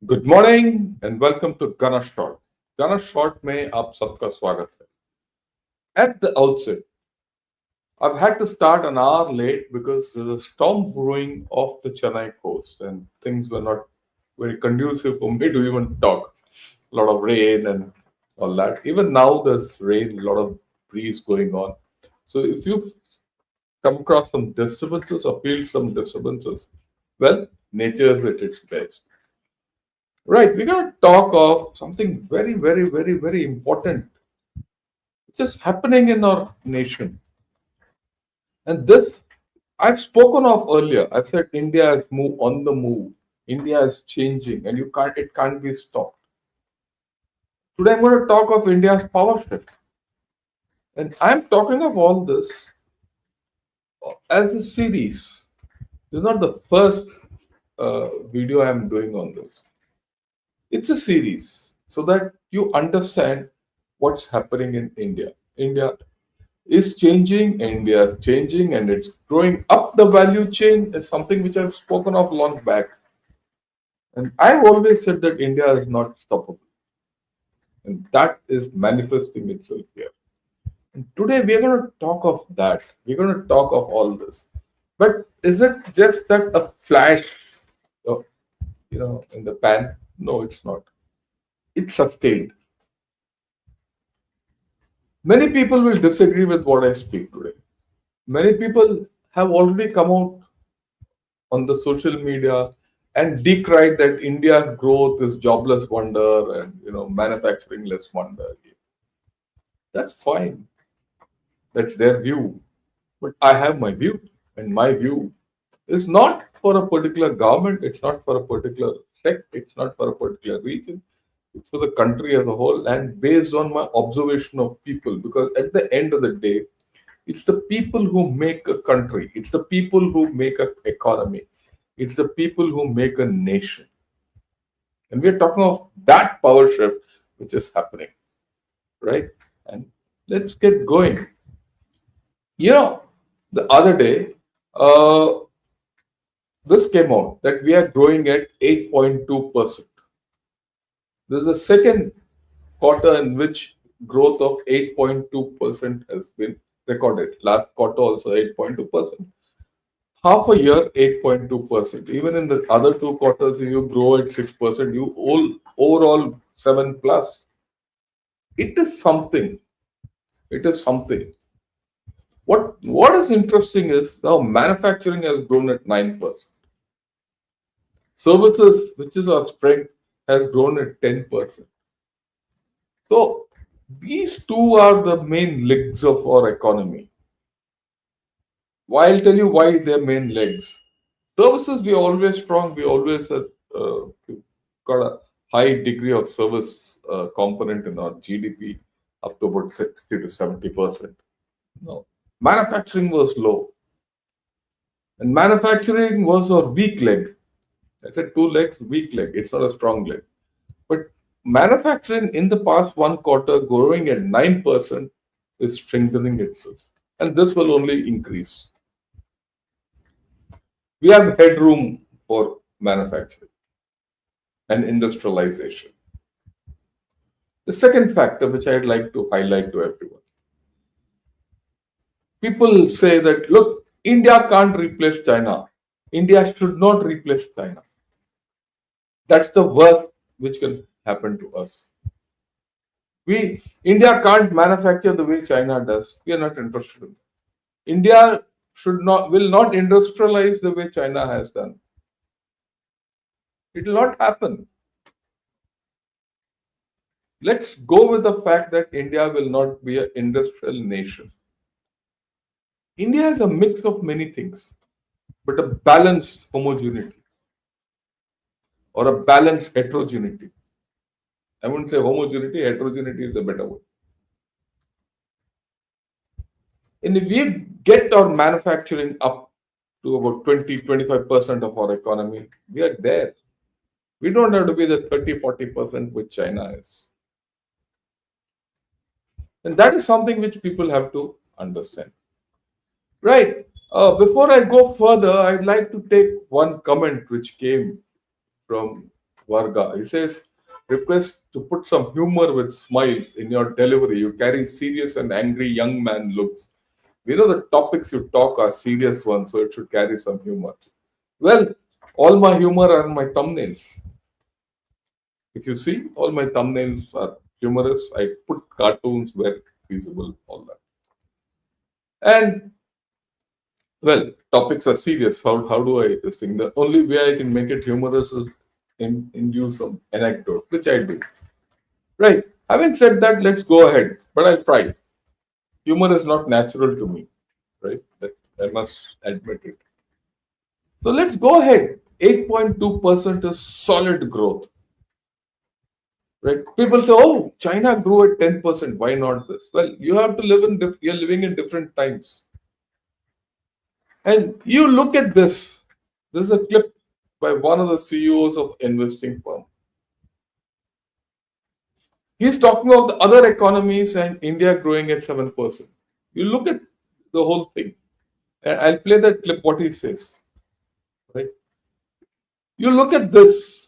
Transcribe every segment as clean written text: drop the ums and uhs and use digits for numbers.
Good morning and welcome to गना shot. गना shot में आप सबका स्वागत है। At the outset, I've had to start an hour late because there's a storm brewing off the Chennai coast and things were not very conducive for me to even talk. A lot of rain and all that. Even now there's rain, a lot of breeze going on. So if you come across some disturbances or feel some disturbances, well, nature is at its best. Right, we're going to talk of something very, very, very, very important which is happening in our nation. And this I've spoken of earlier. I've said India is move on the move. India is changing and it can't be stopped. Today I'm going to talk of India's power shift. And I'm talking of all this as a series. This is not the first video I'm doing on this. It's a series so that you understand what's happening in India. India is changing, India is changing, and it's growing up the value chain. Is something which I've spoken of long back. And I've always said that India is not stoppable. And that is manifesting itself here. And today we are going to talk of that. We're going to talk of all this. But is it just that a flash, of, in the pan? No, it's not. It's sustained. Many people will disagree with what I speak today. Many people have already come out on the social media and decried that India's growth is jobless wonder and manufacturing less wonder. That's fine. That's their view. But I have my view, and my view is not for a particular government, it's not for a particular sect, it's not for a particular region, it's for the country as a whole and based on my observation of people. Because at the end of the day, it's the people who make a country, it's the people who make an economy, it's the people who make a nation. And we're talking of that power shift which is happening, right? And let's get going. The other day, uh, this came out that we are growing at 8.2%. This is the second quarter in which growth of 8.2% has been recorded. Last quarter also 8.2%. Half a year 8.2%. Even in the other two quarters, if you grow at 6%, you overall 7 plus. It is something. It is something. What is interesting is how manufacturing has grown at 9%. Services, which is our strength, has grown at 10%. So these two are the main legs of our economy. Why? I'll tell you why they're main legs. Services, we are always strong. We always got a high degree of service component in our GDP, up to about 60 to 70%. No, manufacturing was low, and manufacturing was our weak leg. I said two legs, weak leg. It's not a strong leg. But manufacturing in the past one quarter growing at 9% is strengthening itself. And this will only increase. We have headroom for manufacturing and industrialization. The second factor which I'd like to highlight to everyone. People say that, look, India can't replace China. India should not replace China. That's the worst which can happen to us. India can't manufacture the way China does. We are not interested in that. India will not industrialize the way China has done. It will not happen. Let's go with the fact that India will not be an industrial nation. India is a mix of many things, but a balanced homogeneity or a balanced heterogeneity. I wouldn't say homogeneity, heterogeneity is a better word. And if we get our manufacturing up to about 20-25% of our economy, we are there. We don't have to be the 30-40% which China is. And that is something which people have to understand. Right. Before I go further, I'd like to take one comment which came from Varga. He says, request to put some humor with smiles in your delivery. You carry serious and angry young man looks. We know the topics you talk are serious ones, so it should carry some humor. Well, all my humor are my thumbnails. If you see, all my thumbnails are humorous. I put cartoons where feasible, all that. And well, topics are serious. How do I this thing? The only way I can make it humorous is induce some anecdote, which I do. Right. Having said that, let's go ahead. But I'll try. Humor is not natural to me, right? That I must admit it. So let's go ahead. 8.2% is solid growth. Right? People say, "Oh, China grew at 10%. Why not this?" Well, you have to live in you're living in different times. And you look at this. This is a clip by one of the CEOs of investing firm. He's talking about the other economies and India growing at 7%. You look at the whole thing. And I'll play that clip, what he says. Right? You look at this.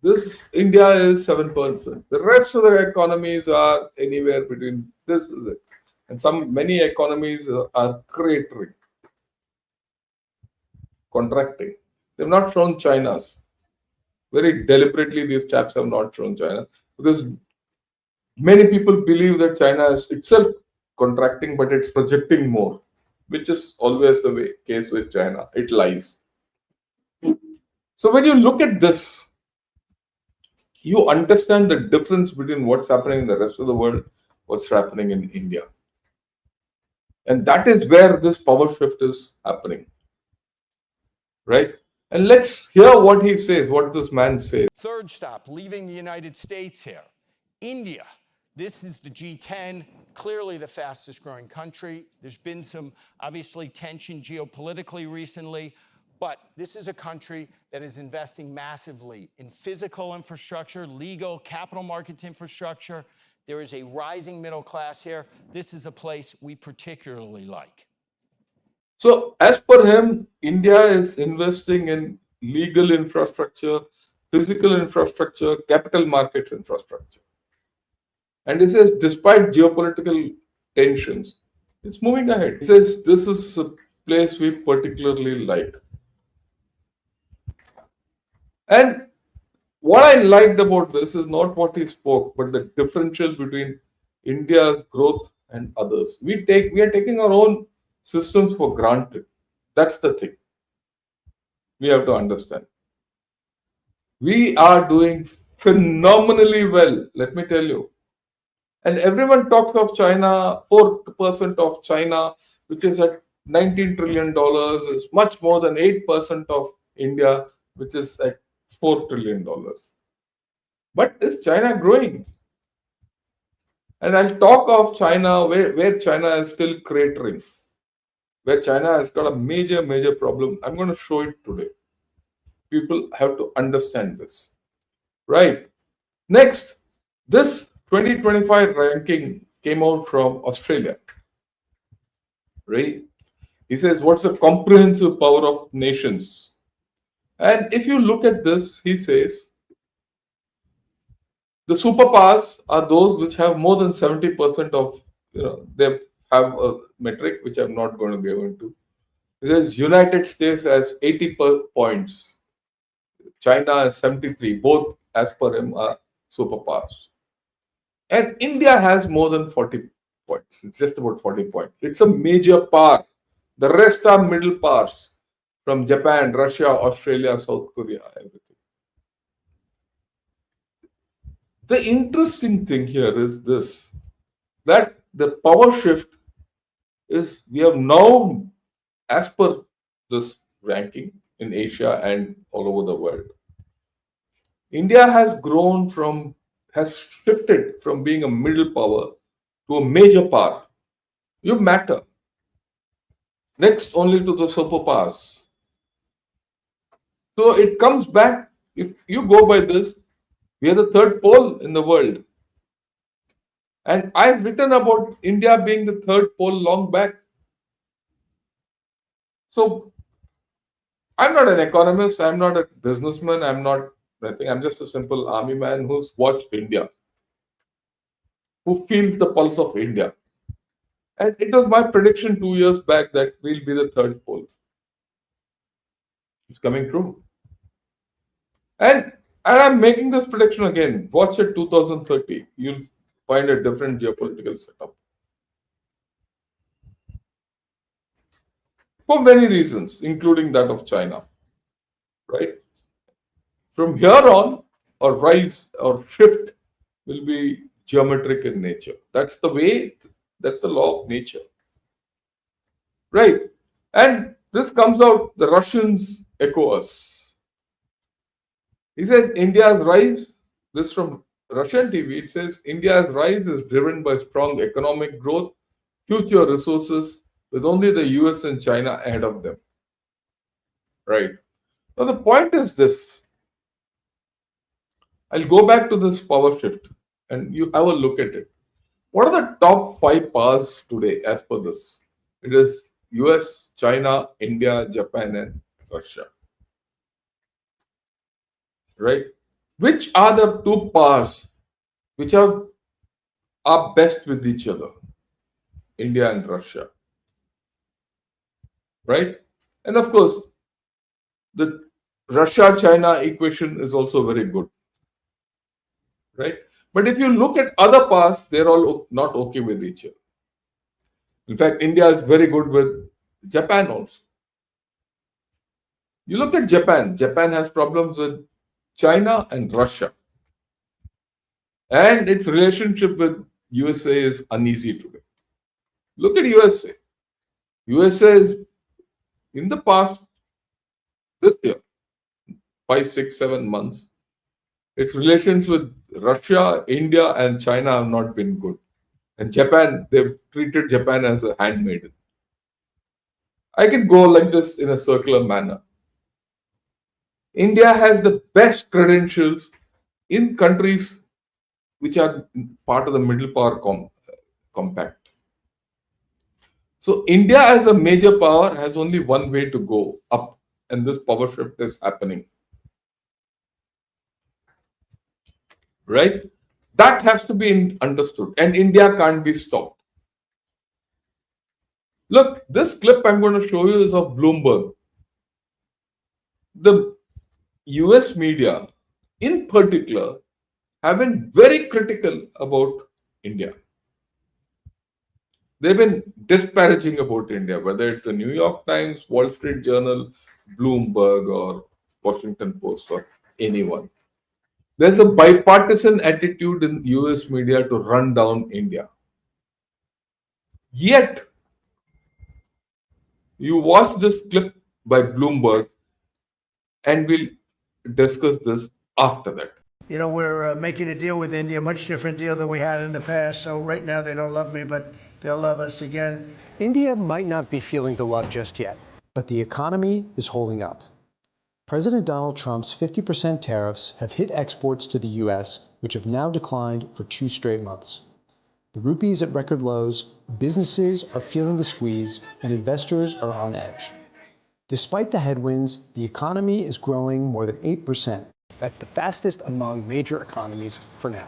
This India is 7%. The rest of the economies are anywhere between this is it. And many economies are cratering, contracting. They've not shown China's. Very deliberately, these chaps have not shown China because many people believe that China is itself contracting, but it's projecting more, which is always the case with China. It lies. So when you look at this, you understand the difference between what's happening in the rest of the world, what's happening in India. And that is where this power shift is happening. Right? And let's hear what he says, what this man says. Third stop, leaving the United States here. India. This is the G10, clearly the fastest growing country. There's been some, obviously, tension geopolitically recently, but this is a country that is investing massively in physical infrastructure, legal, capital markets infrastructure. There is a rising middle class here. This is a place we particularly like. So, as per him, India is investing in legal infrastructure, physical infrastructure, capital market infrastructure. And he says, despite geopolitical tensions, it's moving ahead. He says, this is a place we particularly like. And what I liked about this is not what he spoke, but the differential between India's growth and others. We are taking our own systems for granted. That's the thing. We have to understand. We are doing phenomenally well, let me tell you. And everyone talks of China, 4% of China, which is at $19 trillion, is much more than 8% of India, which is at $4 trillion. But is China growing? And I'll talk of China, where China is still cratering, where China has got a major problem. I'm going to show it today. People have to understand this. Right. Next, this 2025 ranking came out from Australia. Right? He says, what's the comprehensive power of nations? And if you look at this, he says, the superpowers are those which have more than 70% of, they have a metric which I'm not going to go into. He says United States has 80 points. China has 73. Both, as per him, are superpowers. And India has more than 40 points. It's just about 40 points. It's a major power. The rest are middle powers from Japan, Russia, Australia, South Korea, everything. The interesting thing here is this, that the power shift is we have now, as per this ranking in Asia and all over the world, India has shifted from being a middle power to a major power. You matter. Next only to the superpowers. So it comes back, if you go by this, we are the third pole in the world. And I've written about India being the third pole long back. So I'm not an economist, I'm not a businessman, I'm not I think I'm just a simple army man who's watched India, who feels the pulse of India. And it was my prediction 2 years back that we'll be the third pole. It's coming true. And I'm making this prediction again. Watch it 2030. You'll find a different geopolitical setup. For many reasons, including that of China. Right? From here on, our rise or shift will be geometric in nature. That's the way, that's the law of nature. Right? And this comes out, the Russians echo us. He says India's rise, this from Russian TV, it says India's rise is driven by strong economic growth, future resources, with only the US and China ahead of them. Right. Now, the point is this. I'll go back to this power shift and you have a look at it. What are the top five powers today as per this? It is US, China, India, Japan, and Russia. Right? Which are the two powers which are best with each other? India and Russia. Right? And of course, the Russia China equation is also very good. Right? But if you look at other powers, they're all not okay with each other. In fact, India is very good with Japan also. You look at Japan, Japan has problems with China and Russia. And its relationship with USA is uneasy today. Look at USA. USA is in the past, this year, 5, 6, 7 months, its relations with Russia, India, and China have not been good. And Japan, they've treated Japan as a handmaiden. I can go like this in a circular manner. India has the best credentials in countries which are part of the middle power compact. So India as a major power has only one way to go up, and this power shift is happening. Right? That has to be understood, and India can't be stopped. Look, this clip I'm going to show you is of Bloomberg. The US media, in particular, have been very critical about India. They've been disparaging about India, whether it's the New York Times, Wall Street Journal, Bloomberg, or Washington Post, or anyone. There's a bipartisan attitude in US media to run down India. Yet, you watch this clip by Bloomberg, and we'll discuss this after that. You know, we're making a deal with India, a much different deal than we had in the past. So right now they don't love me, but they'll love us again. India might not be feeling the love just yet, but the economy is holding up. President Donald Trump's 50% tariffs have hit exports to the US, which have now declined for 2 straight months. The rupee is at record lows, businesses are feeling the squeeze, and investors are on edge. Despite the headwinds, the economy is growing more than 8%. That's the fastest among major economies for now.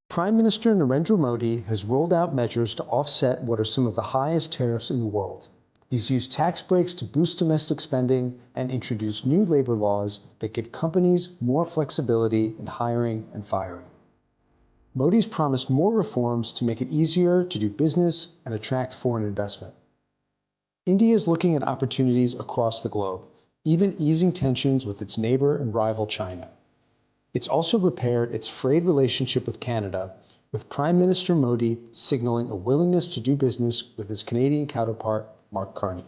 Prime Minister Narendra Modi has rolled out measures to offset what are some of the highest tariffs in the world. He's used tax breaks to boost domestic spending and introduced new labor laws that give companies more flexibility in hiring and firing. Modi's promised more reforms to make it easier to do business and attract foreign investment. India is looking at opportunities across the globe, even easing tensions with its neighbor and rival China. It's also repaired its frayed relationship with Canada, with Prime Minister Modi signaling a willingness to do business with his Canadian counterpart, Mark Carney.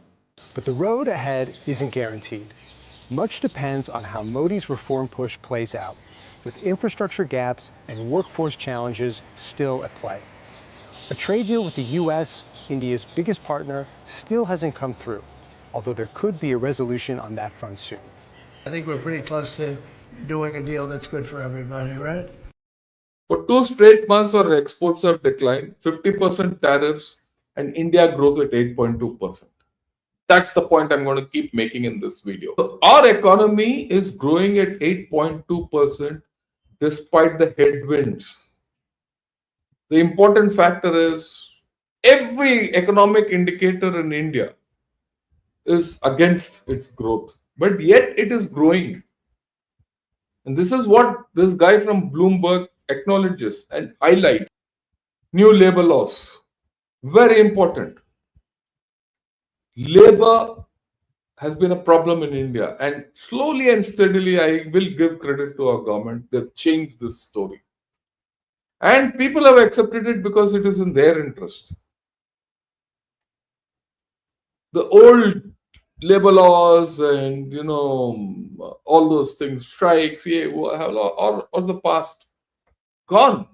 But the road ahead isn't guaranteed. Much depends on how Modi's reform push plays out, with infrastructure gaps and workforce challenges still at play. A trade deal with the US, India's biggest partner, still hasn't come through, although there could be a resolution on that front soon. I think we're pretty close to doing a deal that's good for everybody, right? For 2 straight months, our exports have declined, 50% tariffs, and India grows at 8.2%. That's the point I'm going to keep making in this video. So our economy is growing at 8.2% despite the headwinds. The important factor is every economic indicator in India is against its growth, but yet it is growing. And this is what this guy from Bloomberg acknowledges and highlights. New labor laws, very important. Labor has been a problem in India, and slowly and steadily, I will give credit to our government. They've changed this story. And people have accepted it because it is in their interest. The old labor laws and all those things, strikes, yeah, or the past, gone,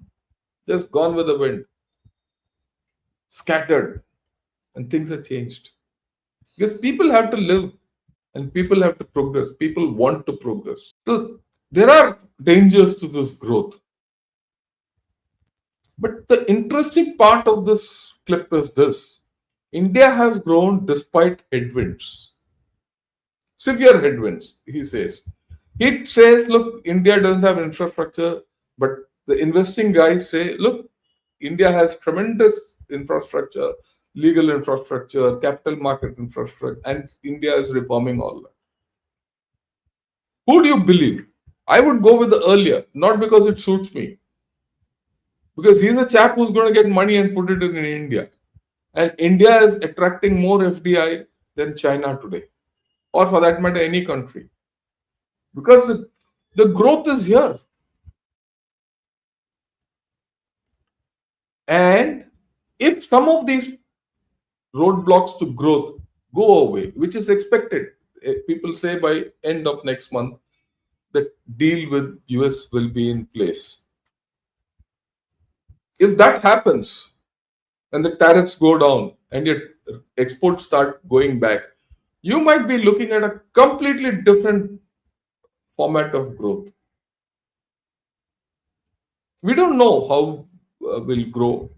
just gone with the wind, scattered, and things have changed. Because people have to live and people have to progress. People want to progress. So there are dangers to this growth. But the interesting part of this clip is this: India has grown despite headwinds, severe headwinds, he says. He says, look, India doesn't have infrastructure, but the investing guys say, look, India has tremendous infrastructure, legal infrastructure, capital market infrastructure, and India is reforming all that. Who do you believe? I would go with the earlier, not because it suits me, because he's a chap who's going to get money and put it in India. And India is attracting more FDI than China today, or for that matter, any country. Because the growth is here. And if some of these roadblocks to growth go away, which is expected, people say by end of next month, the deal with US will be in place. If that happens and the tariffs go down and your exports start going back, you might be looking at a completely different format of growth. We don't know how we'll grow.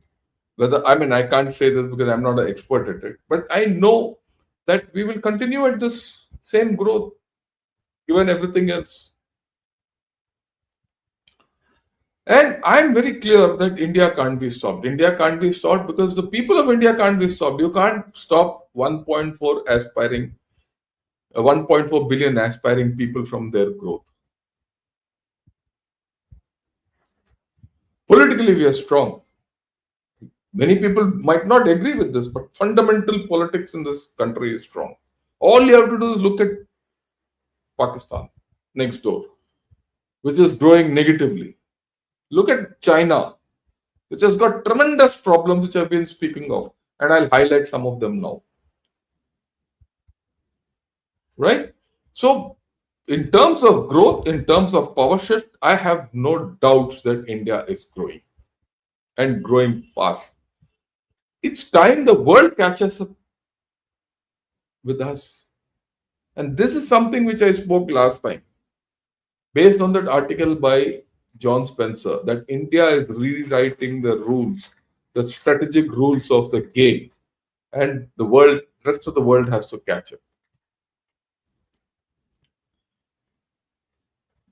I can't say this because I'm not an expert at it, but I know that we will continue at this same growth given everything else. And I'm very clear that India can't be stopped. India can't be stopped because the people of India can't be stopped. You can't stop 1.4 billion aspiring people from their growth. Politically, we are strong. Many people might not agree with this, but fundamental politics in this country is strong. All you have to do is look at Pakistan next door, which is growing negatively. Look at China, which has got tremendous problems, which I've been speaking of, and I'll highlight some of them now. Right? So, in terms of growth, in terms of power shift, I have no doubts that India is growing and growing fast. It's time the world catches up with us. And this is something which I spoke last time, based on that article by John Spencer, that India is rewriting the rules, the strategic rules of the game, and the rest of the world has to catch up.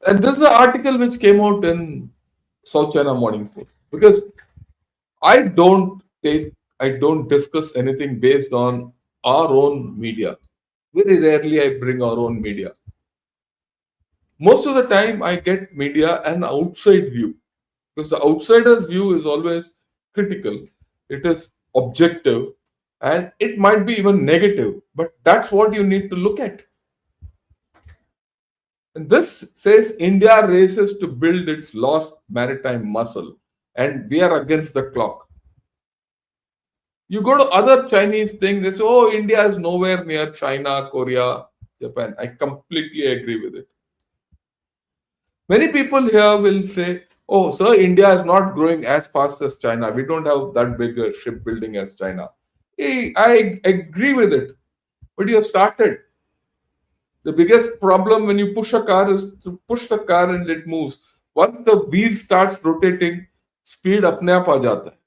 And this is an article which came out in South China Morning Post, because I don't discuss anything based on our own media. Very rarely I bring our own media. Most of the time I get media an outside view, because the outsider's view is always critical, it is objective, and it might be even negative, but that's what you need to look at. And this says India races to build its lost maritime muscle, and we are against the clock. You go to other Chinese things, they say, oh, India is nowhere near China, Korea, Japan. I completely agree with it. Many people here will say, oh, sir, India is not growing as fast as China. We don't have that big a shipbuilding as China. I agree with it. But you have started. The biggest problem when you push a car is to push the car and it moves. Once the wheel starts rotating, speed apne aap aa jata hai.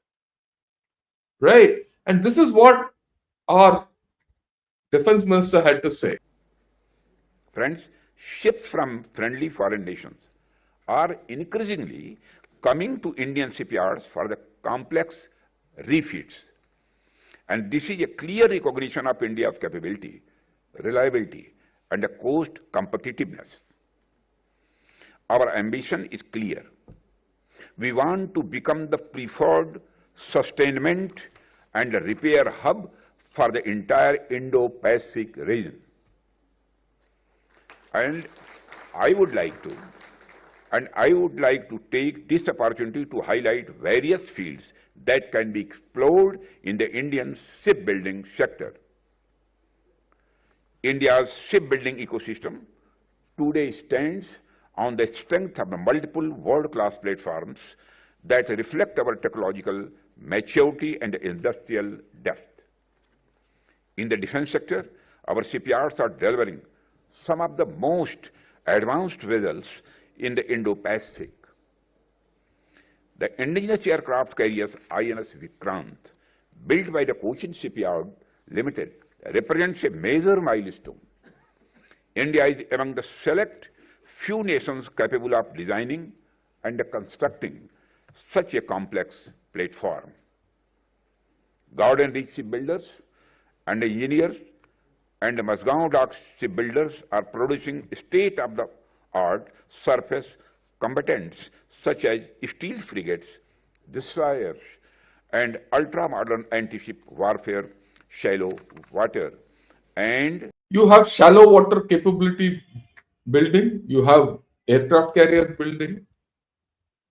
Right? And this is what our Defense Minister had to say. Friends, ships from friendly foreign nations are increasingly coming to Indian shipyards for the complex refits. And this is a clear recognition of India's capability, reliability, and cost competitiveness. Our ambition is clear. We want to become the preferred sustainment and repair hub for the entire Indo-Pacific region. And I would like to take this opportunity to highlight various fields that can be explored in the Indian shipbuilding sector. India's shipbuilding ecosystem today stands on the strength of the multiple world-class platforms that reflect our technological maturity and industrial depth. In the defense sector, our shipyards are delivering some of the most advanced vessels in the Indo-Pacific. The indigenous aircraft carriers INS Vikrant, built by the Cochin Shipyard Limited, represents a major milestone. India is among the select few nations capable of designing and constructing such a complex platform. Garden Reach shipbuilders and engineers and Mazgaon Dock shipbuilders are producing state-of-the-art surface combatants such as steel frigates, destroyers, and ultra-modern anti-ship warfare, shallow water, and You have shallow water capability building, you have aircraft carrier building,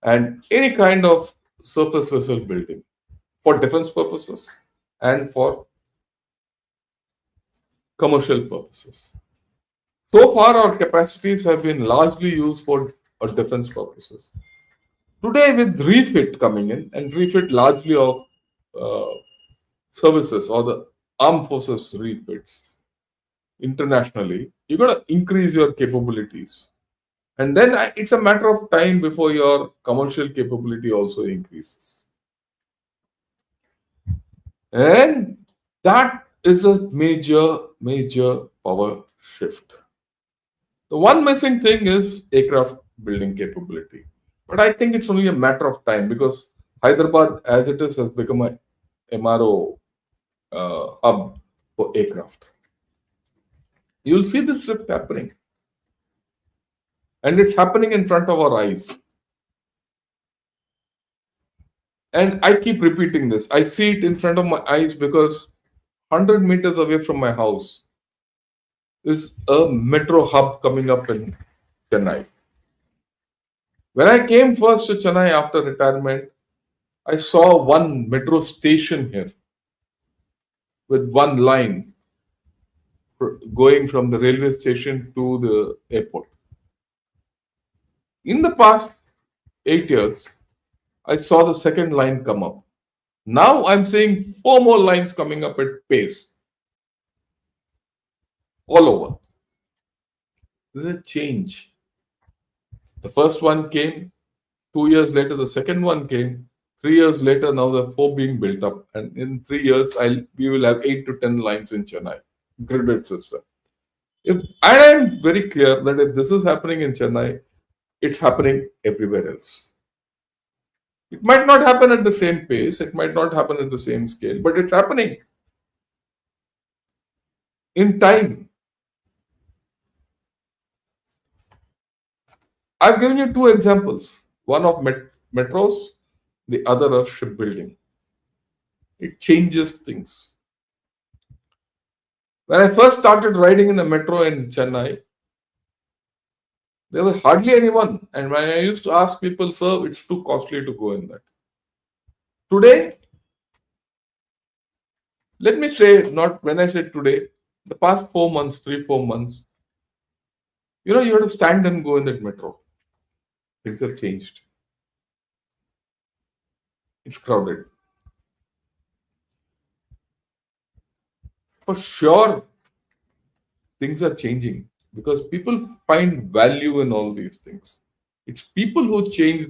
and any kind of surface vessel building for defense purposes and for commercial purposes. So far, our capacities have been largely used for defense purposes. Today, with refit coming in, and refit largely of uh, services or the armed forces refits internationally, you're going to increase your capabilities. And then it's a matter of time before your commercial capability also increases. And that is a major power shift. The one missing thing is aircraft building capability. But I think it's only a matter of time because Hyderabad, as it is, has become a MRO hub for aircraft. You'll see this shift happening. And it's happening in front of our eyes. And I keep repeating this. I see it in front of my eyes because 100 meters away from my house is a metro hub coming up in Chennai. When I came first to Chennai after retirement, I saw one metro station here with one line going from the railway station to the airport. In the past 8 years, I saw the second line come up. Now I'm seeing 4 more lines coming up at pace all over. There's a change. The first one came, 2 years later, the second one came, 3 years later, now the 4 being built up. And in 3 years, we will have 8 to 10 lines in Chennai, gridded system. And I'm very clear that if this is happening in Chennai, it's happening everywhere else. It might not happen at the same pace, it might not happen at the same scale, but it's happening in time. I've given you 2 examples, one of metros, the other of shipbuilding. It changes things. When I first started riding in a metro in Chennai, there was hardly anyone. And when I used to ask people, sir, it's too costly to go in that. Today, let me say, not when I say today, the past 4 months, 3-4 months, you have to stand and go in that metro. Things have changed. It's crowded. For sure, things are changing because people find value in all these things. It's people who change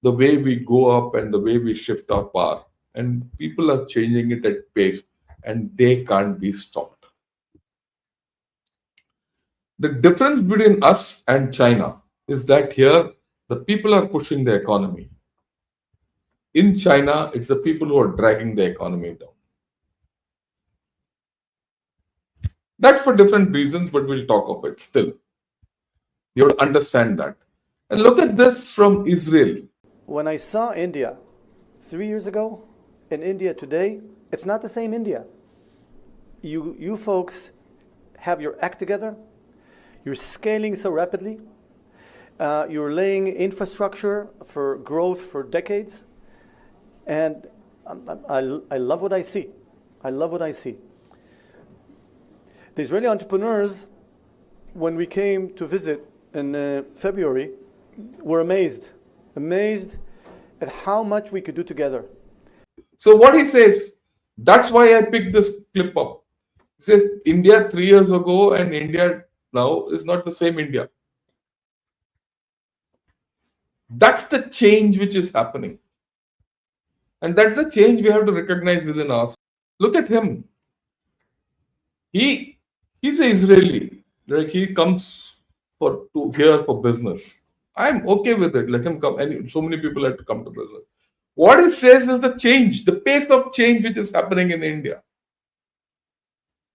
the way we go up and the way we shift our power. And people are changing it at pace and they can't be stopped. The difference between us and China is that here the people are pushing the economy. In China, it's the people who are dragging the economy down. That's for different reasons, but we'll talk of it still. You have to understand that. And look at this from Israel. When I saw India 3 years ago and India today, it's not the same India. You folks have your act together. You're scaling so rapidly. You're laying infrastructure for growth for decades. And I love what I see. I love what I see. The Israeli entrepreneurs, when we came to visit in February, were amazed at how much we could do together. So what he says, that's why I picked this clip up. He says India 3 years ago and India now is not the same India. That's the change which is happening. And that's the change we have to recognize within us. Look at him. He's an Israeli. Like he comes to here for business. I'm okay with it. Let him come. And so many people have to come to business. What he says is the change, the pace of change which is happening in India.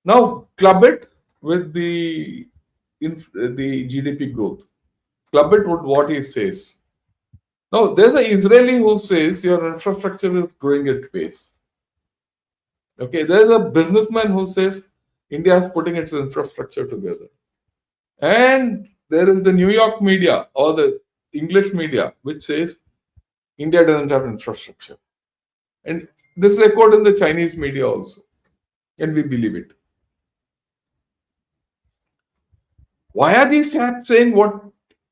Now club it with the GDP growth. Club it with what he says. Now there's an Israeli who says your infrastructure is growing at pace. Okay, there's a businessman who says India is putting its infrastructure together. And there is the New York media or the English media which says India doesn't have infrastructure. And this is echoed in the Chinese media also. And we believe it. Why are these chaps saying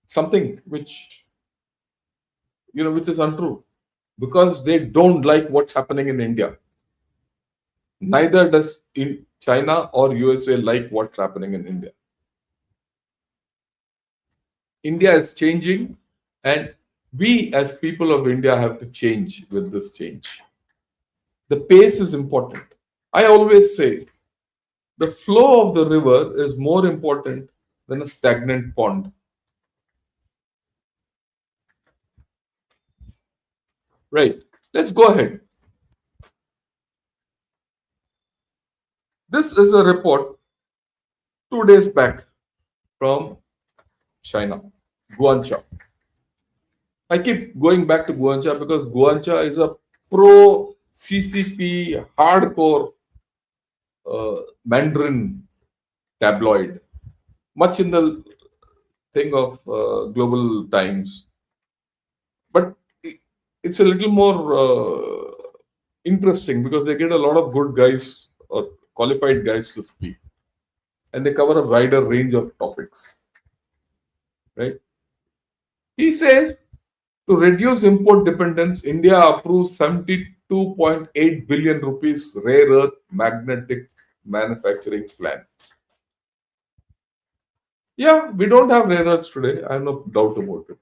something which is untrue? Because they don't like what's happening in India. Neither does in China or USA like what's happening in India. India is changing, and we as people of India have to change with this change. The pace is important. I always say the flow of the river is more important than a stagnant pond. Right. Let's go ahead. This is a report 2 days back from China, Guangzhou. I keep going back to Guangzhou because Guangzhou is a pro CCP hardcore Mandarin tabloid, much in the thing of Global Times. But it's a little more interesting because they get a lot of good guys or qualified guys to speak, and they cover a wider range of topics. Right? He says to reduce import dependence, India approves 72.8 billion rupees rare earth magnetic manufacturing plan. Yeah, we don't have rare earths today. I have no doubt about it.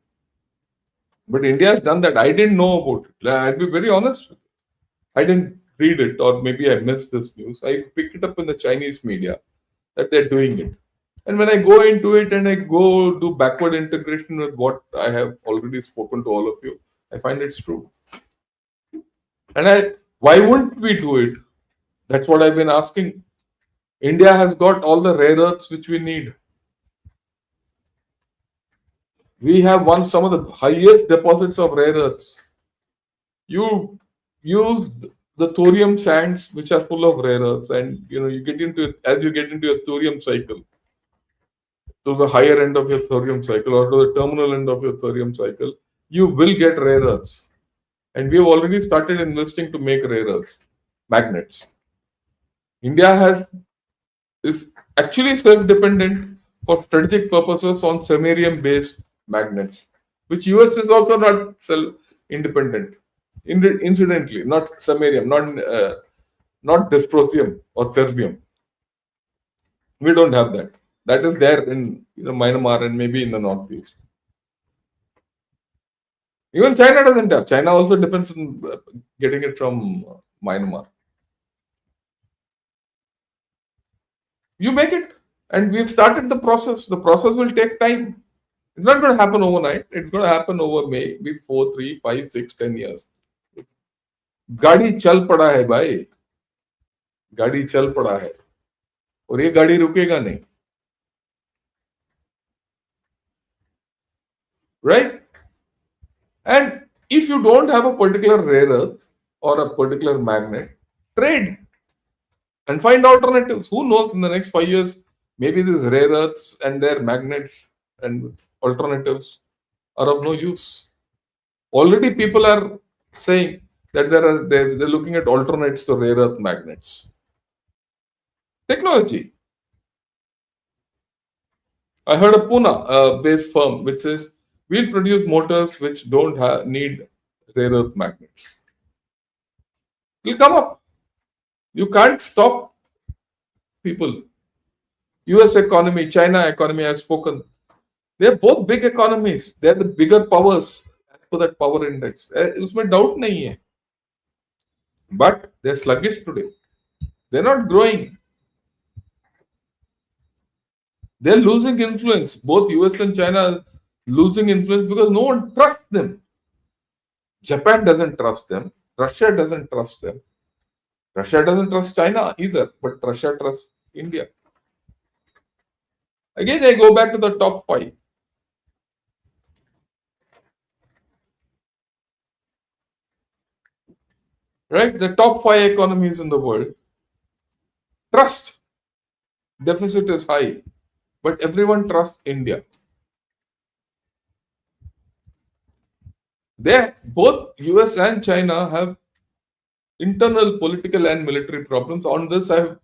But India has done that. I didn't know about it. I'll be very honest with you. I didn't read it, or maybe I missed this news. I picked it up in the Chinese media that they're doing it. And when I go into it and I go do backward integration with what I have already spoken to all of you, I find it's true. And why wouldn't we do it? That's what I've been asking. India has got all the rare earths which we need. We have some of the highest deposits of rare earths. You use the thorium sands which are full of rare earths, and you get into a thorium cycle, to the higher end of your thorium cycle or to the terminal end of your thorium cycle, you will get rare earths. And we have already started investing to make rare earths magnets. India is actually self-dependent for strategic purposes on samarium based magnets, which US is also not self-independent. Incidentally, not samarium, not dysprosium or terbium. We don't have that. That is there in Myanmar and maybe in the northeast. Even China doesn't have. China also depends on getting it from Myanmar. You make it. And we've started the process. The process will take time. It's not going to happen overnight. It's going to happen over maybe 4, 3, 5, 6, 10 years. गाड़ी चल पड़ा है भाई, गाड़ी चल पड़ा है और ये गाड़ी रुकेगा नहीं, right? And if you don't have a particular rare earth or a particular magnet, trade and find alternatives. Who knows, in the next 5 years, maybe these rare earths and their magnets and alternatives are of no use. Already people are saying that they're looking at alternates to rare earth magnets. Technology. I heard a Pune based firm which says we'll produce motors which don't need rare earth magnets. It'll come up. You can't stop people. US economy, China economy, I've spoken. They're both big economies. They're the bigger powers as per that power index. उसमें doubt नहीं है. But they're sluggish today. They're not growing. They're losing influence. Both US and China are losing influence because no one trusts them. Japan doesn't trust them. Russia doesn't trust them. Russia doesn't trust China either, but Russia trusts India. Again, I go back to the top 5. Right? The top 5 economies in the world. Trust deficit is high, but everyone trusts India. Both US and China have internal political and military problems. On this, I've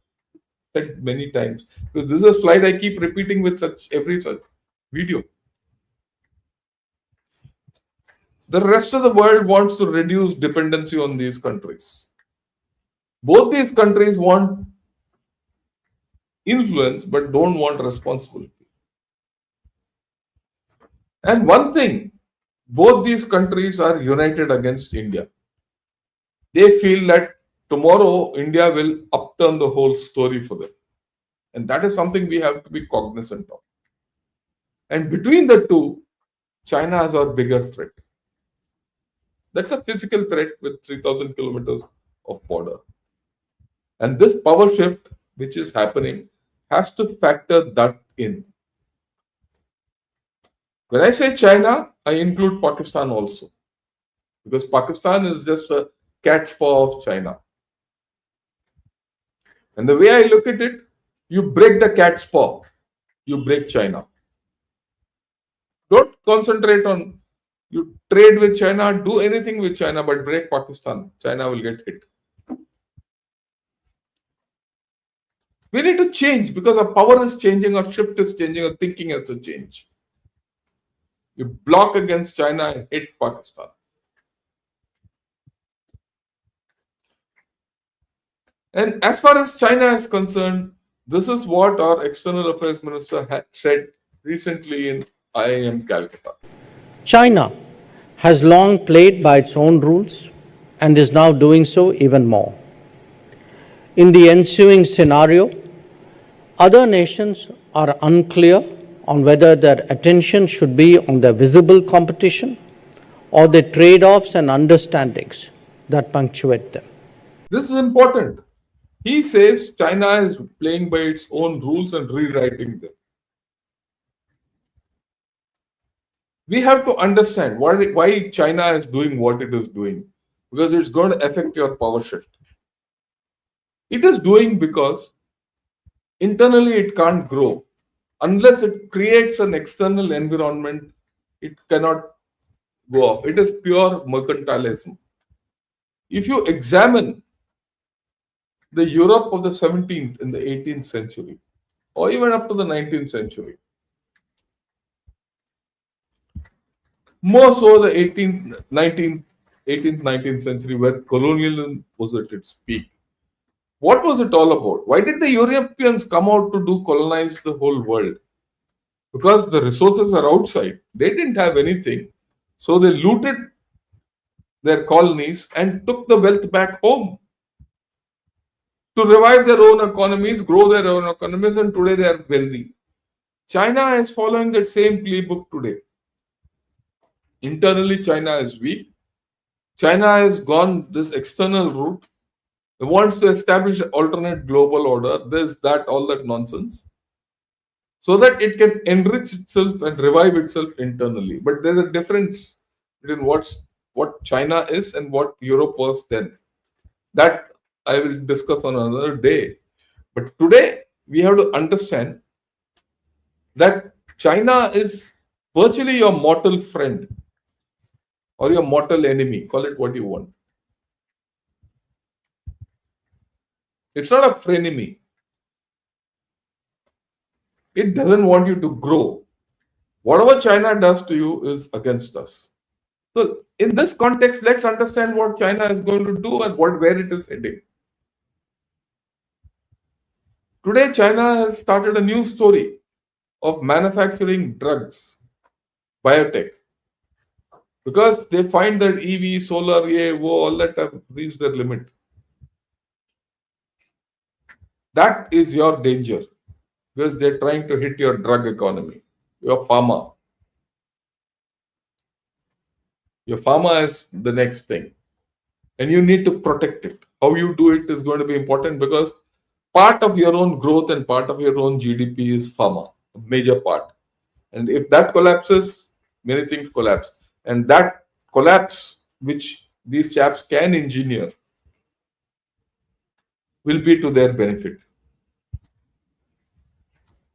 said many times. Because this is a slide I keep repeating with every such video. The rest of the world wants to reduce dependency on these countries. Both these countries want influence but don't want responsibility. And one thing, both these countries are united against India. They feel that tomorrow India will upturn the whole story for them. And that is something we have to be cognizant of. And between the two, China is our bigger threat. That's a physical threat with 3,000 kilometers of border. And this power shift which is happening has to factor that in. When I say China, I include Pakistan also. Because Pakistan is just a cat's paw of China. And the way I look at it, you break the cat's paw, you break China. Don't concentrate on, you trade with China, do anything with China, but break Pakistan. China will get hit. We need to change because our power is changing, our shift is changing, our thinking has to change. You block against China and hit Pakistan. And as far as China is concerned, this is what our External Affairs Minister said recently in IIM Calcutta. China has long played by its own rules and is now doing so even more. In the ensuing scenario, other nations are unclear on whether their attention should be on the visible competition or the trade-offs and understandings that punctuate them. This is important. He says China is playing by its own rules and rewriting them. We have to understand why China is doing what it is doing, because it's going to affect your power shift. It is doing because internally it can't grow. Unless it creates an external environment, it cannot go off. It is pure mercantilism. If you examine the Europe of the 17th and the 18th century, or even up to the 19th century, more so the 18th, 19th century, where colonialism was at its peak. What was it all about? Why did the Europeans come out to colonize the whole world? Because the resources were outside. They didn't have anything. So they looted their colonies and took the wealth back home. to revive their own economies, grow their own economies, and today they are wealthy. China is following that same playbook today. Internally, China is weak. China has gone this external route. It wants to establish an alternate global order, this, that, all that nonsense, so that it can enrich itself and revive itself internally. But there's a difference between what China is and what Europe was then. That I will discuss on another day. But today we have to understand that China is virtually your mortal friend or your mortal enemy. Call it what you want. It's not a frenemy. It doesn't want you to grow. Whatever China does to you is against us. So, in this context, let's understand what China is going to do and where it is heading. Today, China has started a new story of manufacturing drugs, biotech, because they find that EV, solar, all that have reached their limit. That is your danger, because they're trying to hit your drug economy, your pharma. Your pharma is the next thing, and you need to protect it. How you do it is going to be important, because part of your own growth and part of your own GDP is pharma, a major part. And if that collapses, many things collapse. And that collapse, which these chaps can engineer, will be to their benefit.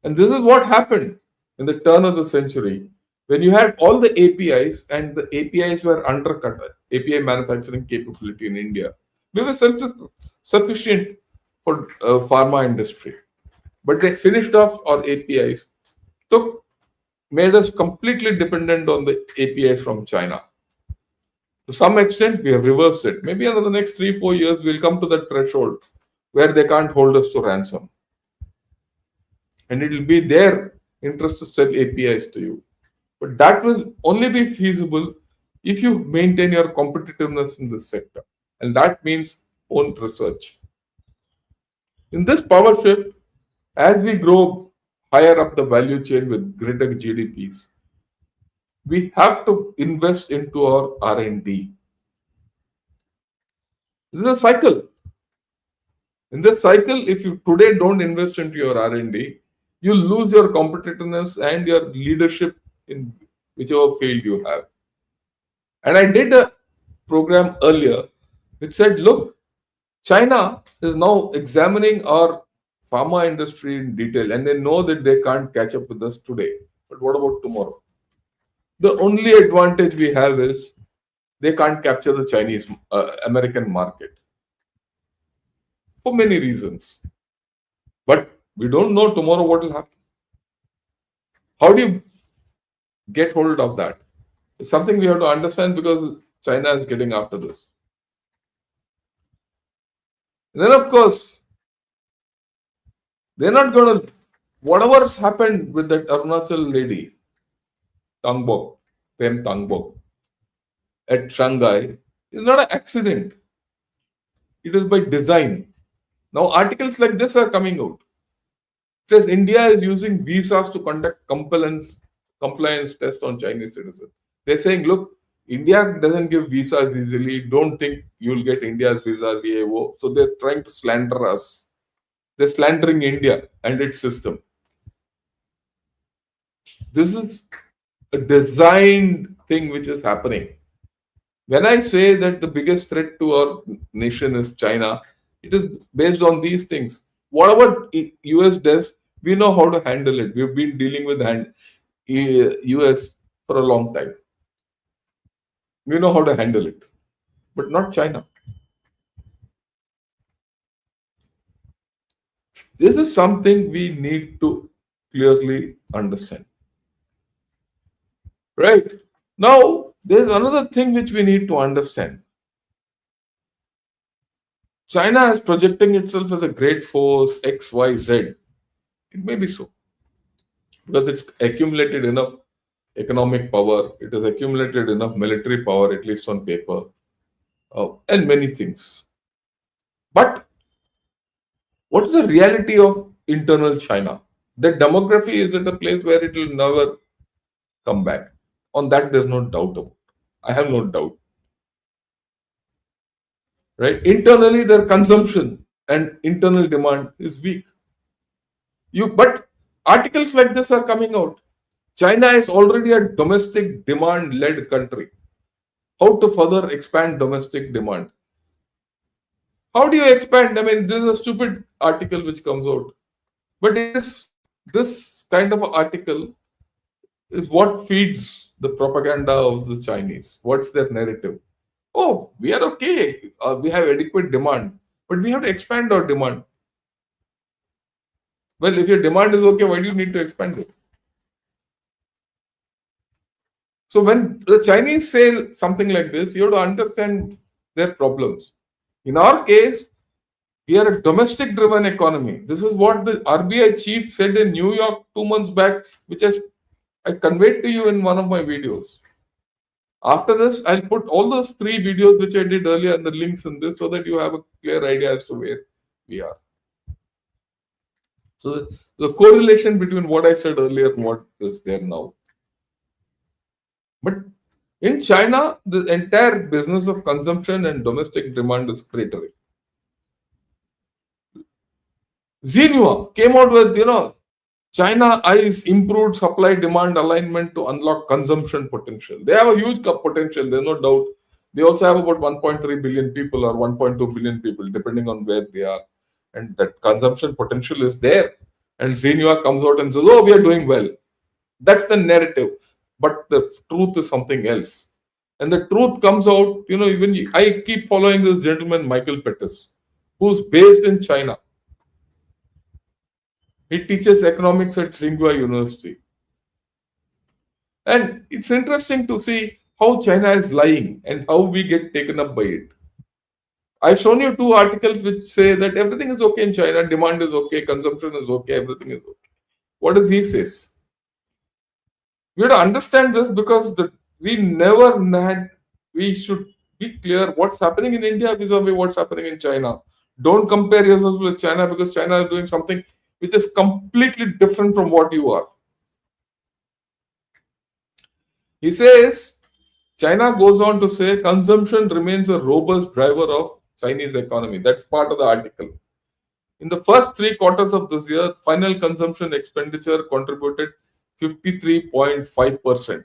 And this is what happened in the turn of the century, when you had all the APIs and the APIs were undercut, API manufacturing capability in India. We were self-sufficient for pharma industry, but they finished off our APIs, made us completely dependent on the APIs from China. To some extent, we have reversed it. Maybe in the next 3-4 years, we'll come to that threshold where they can't hold us to ransom. And it will be their interest to sell APIs to you. But that will only be feasible if you maintain your competitiveness in this sector. And that means own research. In this power shift, as we grow higher up the value chain with greater GDPs, we have to invest into our R&D. This is a cycle. In this cycle, if you today don't invest into your R&D, you lose your competitiveness and your leadership in whichever field you have. And I did a program earlier which said, look, China is now examining our pharma industry in detail, and they know that they can't catch up with us today. But what about tomorrow? The only advantage we have is they can't capture the Chinese American market for many reasons. But we don't know tomorrow what will happen. How do you get hold of that? It's something we have to understand, because China is getting after this. And then, of course, they're not going to, whatever's happened with that Arunachal lady, Tangbok, Pem Tangbok, at Shanghai, is not an accident. It is by design. Now, articles like this are coming out. It says India is using visas to conduct compliance tests on Chinese citizens. They're saying, look, India doesn't give visas easily. Don't think you'll get India's visas. So they're trying to slander us. They're slandering India and its system. This is a designed thing which is happening. When I say that the biggest threat to our nation is China, it is based on these things. Whatever US does, we know how to handle it. We've been dealing with US for a long time. We know how to handle it, but not China. This is something we need to clearly understand. Right? Now, there's another thing which we need to understand. China is projecting itself as a great force, X, Y, Z. It may be so, because it's accumulated enough economic power, it has accumulated enough military power, at least on paper, and many things. But What is the reality of internal China? The demography is at a place where it will never come back. On that, there's no doubt about. I have no doubt. Right? Internally, their consumption and internal demand is weak. But articles like this are coming out. China is already a domestic demand-led country. How to further expand domestic demand? How do you expand? I mean, this is a stupid article which comes out. But it is this kind of article is what feeds the propaganda of the Chinese. What's their narrative? Oh, we are okay. We have adequate demand, but we have to expand our demand. Well, if your demand is okay, why do you need to expand it? So when the Chinese say something like this, you have to understand their problems. In our case, we are a domestic driven economy. This is what the RBI chief said in New York 2 months back, which I conveyed to you in one of my videos. After this, I'll put all those 3 videos which I did earlier and the links in this so that you have a clear idea as to where we are. So the correlation between what I said earlier and what is there now. But in China, the entire business of consumption and domestic demand is cratering. Xinhua came out with, China eyes improved supply demand alignment to unlock consumption potential. They have a huge potential, there's no doubt. They also have about 1.3 billion people or 1.2 billion people, depending on where they are. And that consumption potential is there. And Xinhua comes out and says, oh, we are doing well. That's the narrative. But the truth is something else. And the truth comes out, I keep following this gentleman, Michael Pettis, who's based in China. He teaches economics at Tsinghua University. And it's interesting to see how China is lying and how we get taken up by it. I've shown you 2 articles which say that everything is okay in China, demand is okay, consumption is okay, everything is okay. What does he say? We have to understand this because we should be clear what's happening in India vis-a-vis what's happening in China. Don't compare yourself with China because China is doing something which is completely different from what you are. He says, China goes on to say consumption remains a robust driver of Chinese economy. That's part of the article. In the first 3 quarters of this year, final consumption expenditure contributed 53.5%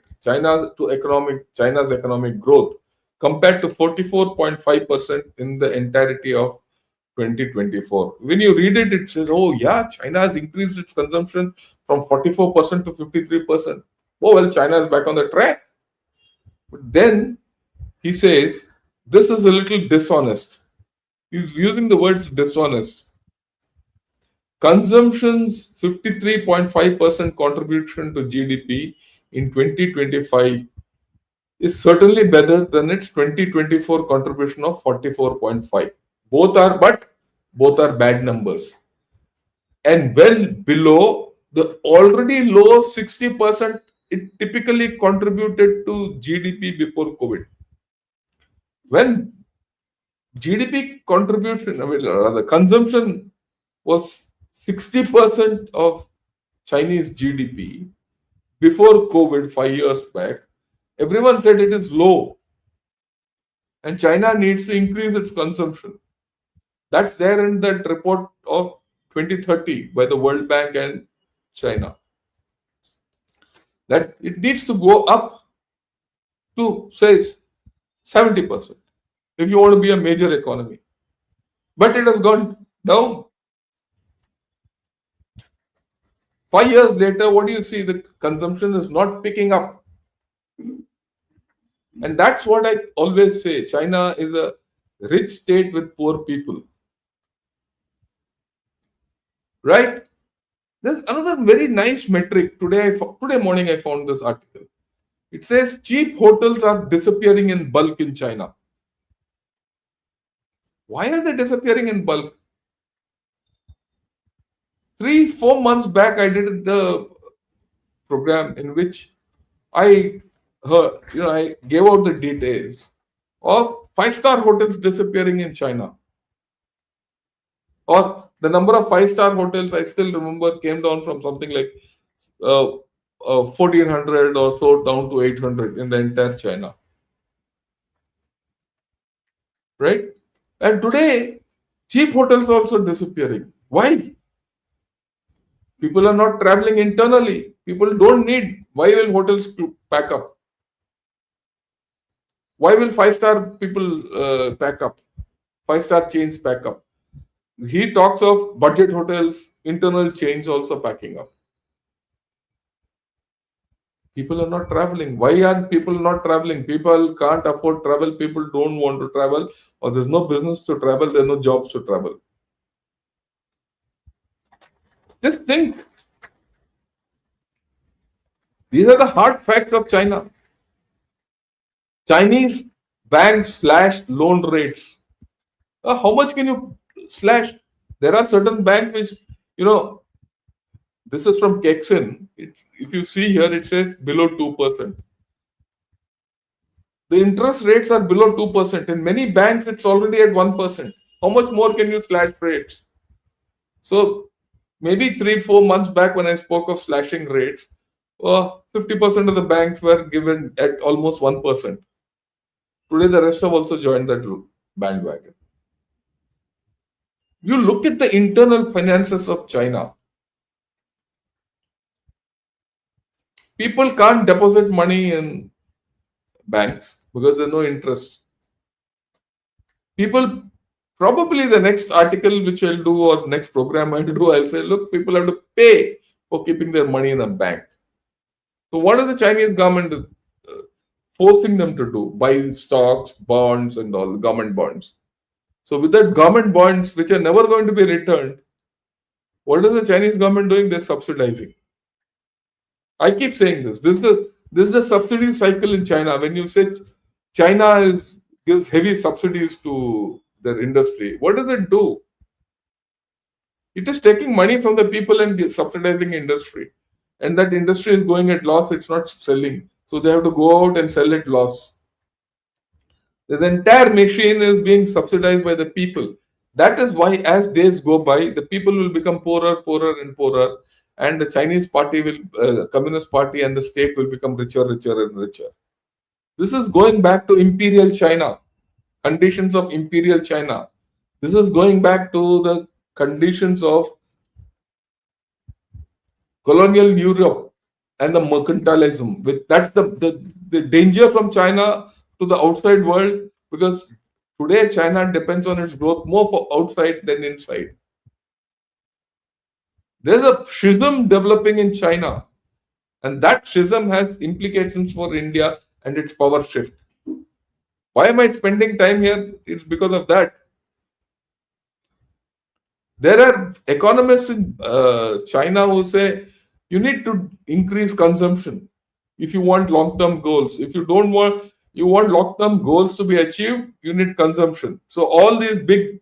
China's economic growth compared to 44.5% in the entirety of 2024. When you read it, it says, oh yeah, China has increased its consumption from 44% to 53%. Oh well, China is back on the track. But then he says, this is a little dishonest. He's using the words dishonest. Consumption's 53.5% contribution to GDP in 2025 is certainly better than its 2024 contribution of 44.5. Both are bad numbers and well below the already low 60% it typically contributed to GDP before COVID. When GDP contribution, the consumption was 60% of Chinese GDP before COVID 5 years back, everyone said it is low and China needs to increase its consumption. That's there in that report of 2030 by the World Bank and China. That it needs to go up to, say, 70% if you want to be a major economy. But it has gone down. 5 years later, what do you see? The consumption is not picking up. And that's what I always say. China is a rich state with poor people. Right? There's another very nice metric. Today morning I found this article. It says cheap hotels are disappearing in bulk in China. Why are they disappearing in bulk? 3-4 months back, I did the program in which I gave out the details of 5-star hotels disappearing in China, or The number of five-star hotels, I still remember, came down from something like 1400 or so down to 800 in the entire China. Right? And today, cheap hotels are also disappearing. Why? People are not traveling internally. People don't need. Why will hotels pack up? Why will five-star people pack up? Five-star chains pack up. He talks of budget hotels, internal chains also packing up. People are not traveling. Why aren't people not traveling? People can't afford travel. People don't want to travel, or there's no business to travel. There are no jobs to travel. Just think. These are the hard facts of China. Chinese banks slash loan rates. How much can you slash? There are certain banks which, this is from Kexin. If you see here, it says below 2%. The interest rates are below 2%. In many banks, it's already at 1%. How much more can you slash rates? So maybe 3-4 months back when I spoke of slashing rates, 50% of the banks were given at almost 1%. Today, the rest have also joined that bandwagon. You look at the internal finances of China. People can't deposit money in banks because there's no interest. People, probably the next article which I'll do or next program I'll do, I'll say, look, people have to pay for keeping their money in a bank. So what is the Chinese government forcing them to do? Buy stocks, bonds, and all government bonds. So with that government bonds, which are never going to be returned, what is the Chinese government doing? They're subsidizing. I keep saying this. This is the subsidy cycle in China. When you say China gives heavy subsidies to their industry, what does it do? It is taking money from the people and subsidizing industry. And that industry is going at loss, it's not selling. So they have to go out and sell at loss. This entire machine is being subsidized by the people. That is why, as days go by, the people will become poorer, poorer, and poorer. And the Chinese party Communist Party and the state will become richer, richer, and richer. This is going back to imperial China, conditions of imperial China. This is going back to the conditions of colonial Europe and the mercantilism. That's the danger from China to the outside world, because today China depends on its growth more for outside than inside. There's a schism developing in China, and that schism has implications for India and its power shift. Why am I spending time here? It's because of that. There are economists in China who say you need to increase consumption if you want long-term goals. If you want long-term goals to be achieved, you need consumption. So all these big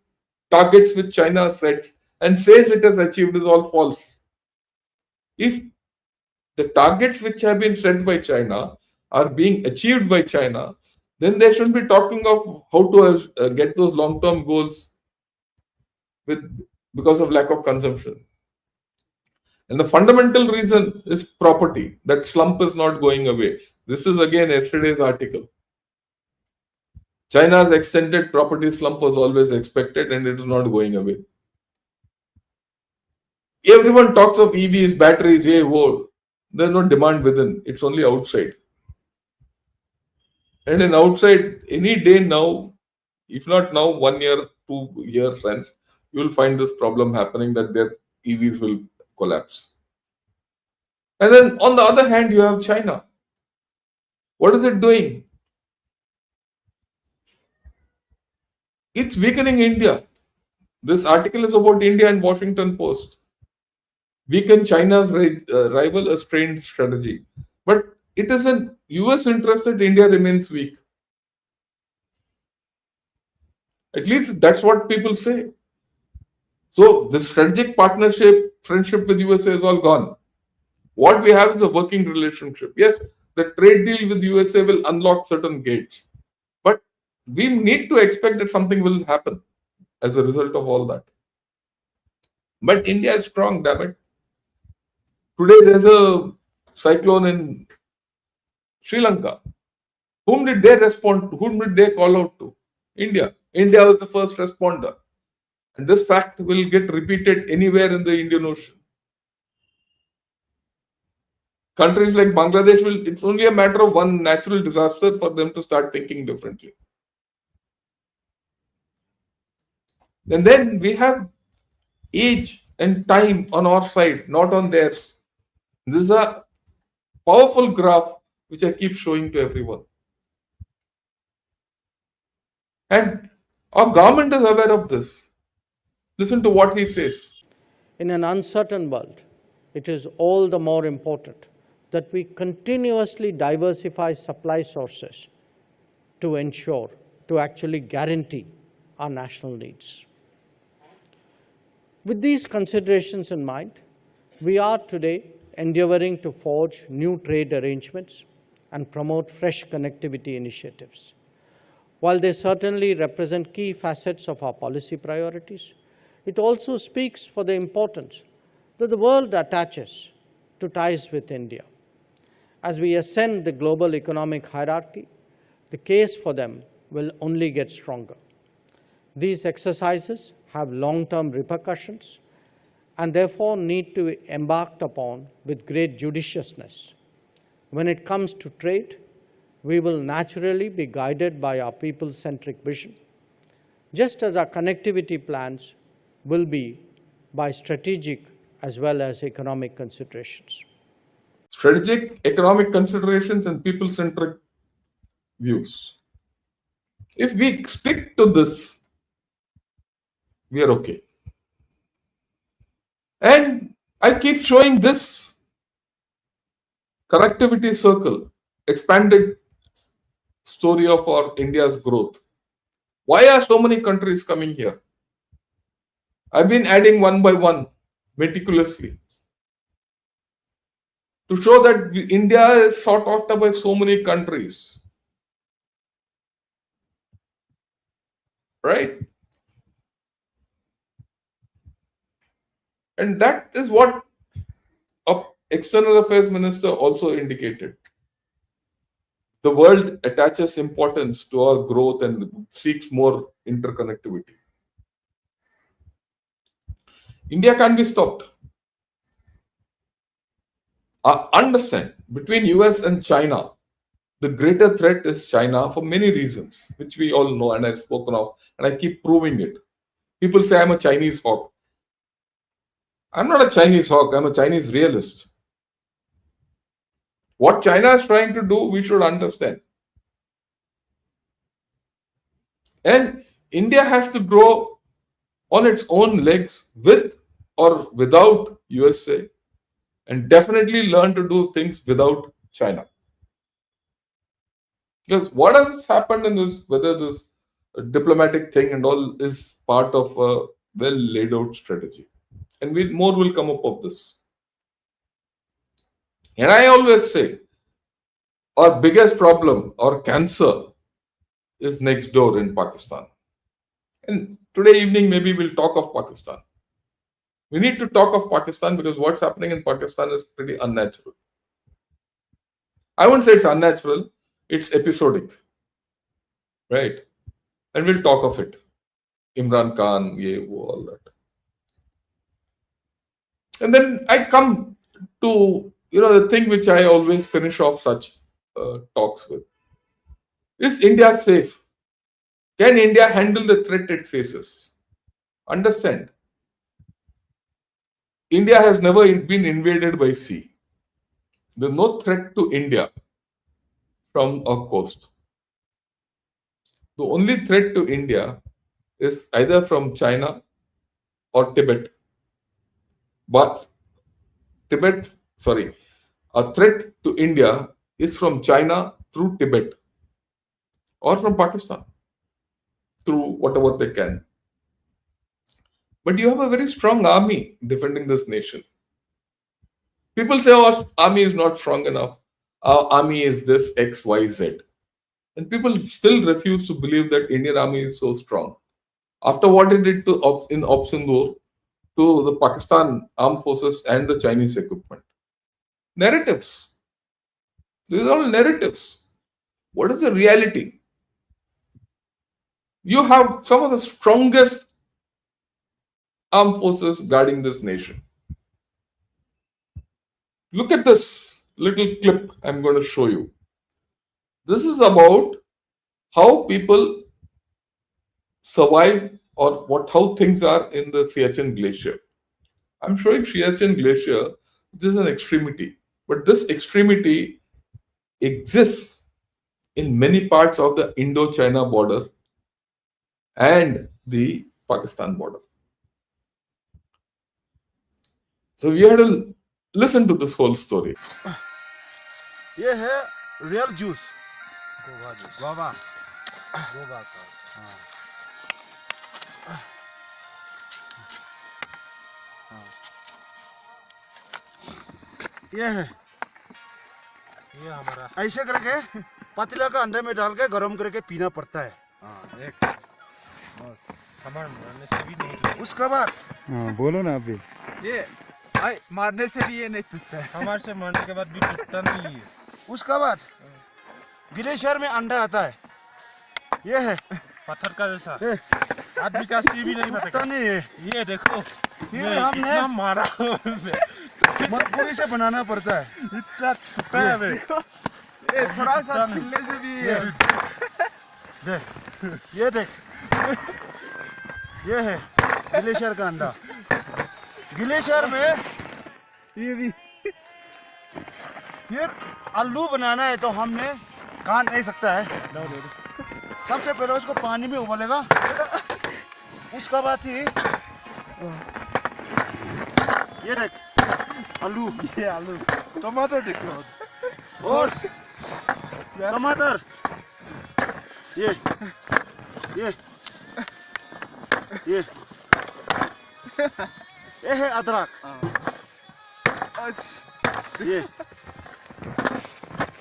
targets which China sets and says it has achieved is all false. If the targets which have been set by China are being achieved by China, then they shouldn't be talking of how to get those long-term goals because of lack of consumption. And the fundamental reason is property. That slump is not going away. This is again yesterday's article. China's extended property slump was always expected and it is not going away. Everyone talks of EVs, batteries, there's no demand within. It's only outside. And in outside, any day now, if not now, 1 year, 2 years hence, you will find this problem happening that their EVs will collapse. And then on the other hand, you have China. What is it doing? It's weakening India. This article is about India and Washington Post. Weaken China's rival, a strained strategy. But it is in US interest that India remains weak. At least that's what people say. So the strategic partnership, friendship with USA is all gone. What we have is a working relationship. Yes, the trade deal with USA will unlock certain gates. But we need to expect that something will happen as a result of all that. But India is strong, damn it. Today there's a cyclone in Sri Lanka. Whom did they respond to? Whom did they call out to? India. India was the first responder. And this fact will get repeated anywhere in the Indian Ocean. Countries like Bangladesh it's only a matter of one natural disaster for them to start thinking differently. And then we have age and time on our side, not on theirs. This is a powerful graph which I keep showing to everyone. And our government is aware of this. Listen to what he says. In an uncertain world, it is all the more important that we continuously diversify supply sources to ensure, to actually guarantee our national needs. With these considerations in mind, we are today endeavoring to forge new trade arrangements and promote fresh connectivity initiatives. While they certainly represent key facets of our policy priorities, it also speaks for the importance that the world attaches to ties with India. As we ascend the global economic hierarchy, the case for them will only get stronger. These exercises have long-term repercussions and therefore need to be embarked upon with great judiciousness. When it comes to trade, we will naturally be guided by our people-centric vision, just as our connectivity plans will be by strategic as well as economic considerations. Strategic, economic considerations, and people-centric views. If we stick to this, we are okay. And I keep showing this connectivity circle, expanded story of our India's growth. Why are so many countries coming here? I've been adding one by one meticulously to show that India is sought after by so many countries. Right? And that is what a external affairs minister also indicated. The world attaches importance to our growth and seeks more interconnectivity. India can be stopped. Understand, between US and China, the greater threat is China for many reasons, which we all know and I've spoken of, and I keep proving it. People say I'm a Chinese hawk. I'm not a Chinese hawk, I'm a Chinese realist. What China is trying to do, we should understand. And India has to grow on its own legs with or without USA, and definitely learn to do things without China. Because what has happened in this, whether this diplomatic thing and all, is part of a well laid out strategy. And more will come up of this. And I always say, our biggest problem, our cancer, is next door in Pakistan. And today evening, maybe we'll talk of Pakistan. We need to talk of Pakistan because what's happening in Pakistan is pretty unnatural. I won't say it's unnatural, it's episodic. Right? And we'll talk of it. Imran Khan, all that. And then I come to, the thing which I always finish off such talks with. Is India safe? Can India handle the threat it faces? Understand, India has never been invaded by sea. There's no threat to India from our coast. The only threat to India is either from China or Tibet. But a threat to India is from China through Tibet or from Pakistan through whatever they can. But you have a very strong army defending this nation. People say our army is not strong enough. Our army is this X, Y, Z. And people still refuse to believe that Indian army is so strong. After what it did in Op Sindoor, to the Pakistan armed forces and the Chinese equipment. Narratives. These are all narratives. What is the reality? You have some of the strongest armed forces guarding this nation. Look at this little clip I'm going to show you. This is about how people survive or how things are in the Siachen Glacier. I'm showing Siachen Glacier. This is an extremity, but this extremity exists in many parts of the Indo-China border and the Pakistan border. So we had to listen to this whole story. ये है real juice Goa Goa का ये है ये हमारा ऐसे करके पतीला का अंदर में डाल के गरम करके पीना पड़ता है एक बस हमारे मारने से भी नहीं उसके बाद बोलो ना अभी ये आई मारने से भी ये नहीं टूटता है हमारे से मारने के बाद भी टूटता नहीं है उसके बाद ग्लेशियर में अंडा आता है ये है पत्थर का जैसा आदमी का सी भी नहीं टूटता नहीं है ये देखो ये हमने इतना मारा मजबूरी से बनाना पड़ता है इतना टूटा है बे ये थोड़ा सा छिलने से भी देख ये देख ये है ग्लेशियर का अंडा ग्लेशियर में ये भी फिर आलू बनाना है तो हमने खा नहीं सकता है सबसे पहले उसको पानी में उबालेगा उसका बाद ही ये देख आलू ये आलू टमाटर देखो और टमाटर ये है अदरक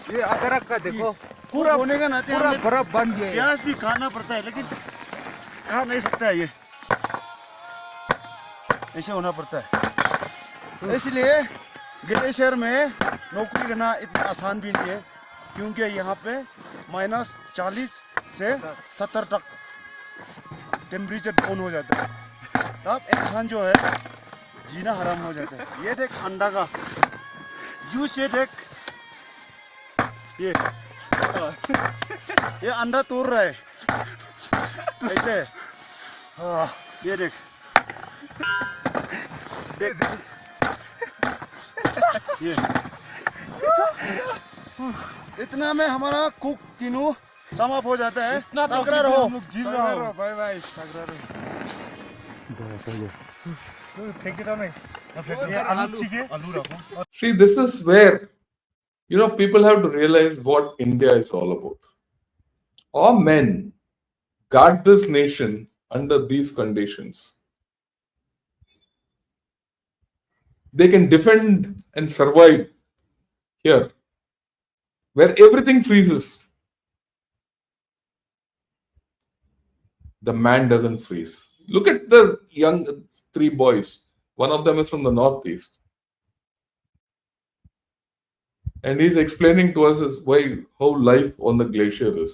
ये अदरक का देखो पूरा होने का नाते पूरा हमें बर्फ बन गया है प्याज भी खाना पड़ता है लेकिन खा नहीं सकता है ये ऐसे होना पड़ता है इसलिए ग्लेशियर में नौकरी करना इतना आसान भी नहीं है क्योंकि यहाँ पे -40 से 70 तक टेम्परेचर डाउन हो जाता है तब इंसान जो है जीना हराम हो जाता है ये देख अंडा का जूस ये देख ये अंडा तोड़ रहा है ऐसे ये देख देख ये इतना में हमारा कुक तीनों समाप्त हो जाता है तगड़ा रहो बाय बाय तगड़ा रहो फेंक देता नहीं ये आलू ठीक है आलू रखो See, this is where people have to realize what India is all about. Our men guard this nation under these conditions. They can defend and survive here, where everything freezes. The man doesn't freeze. Look at the young 3 boys. One of them is from the northeast. And he's explaining to us how life on the glacier is.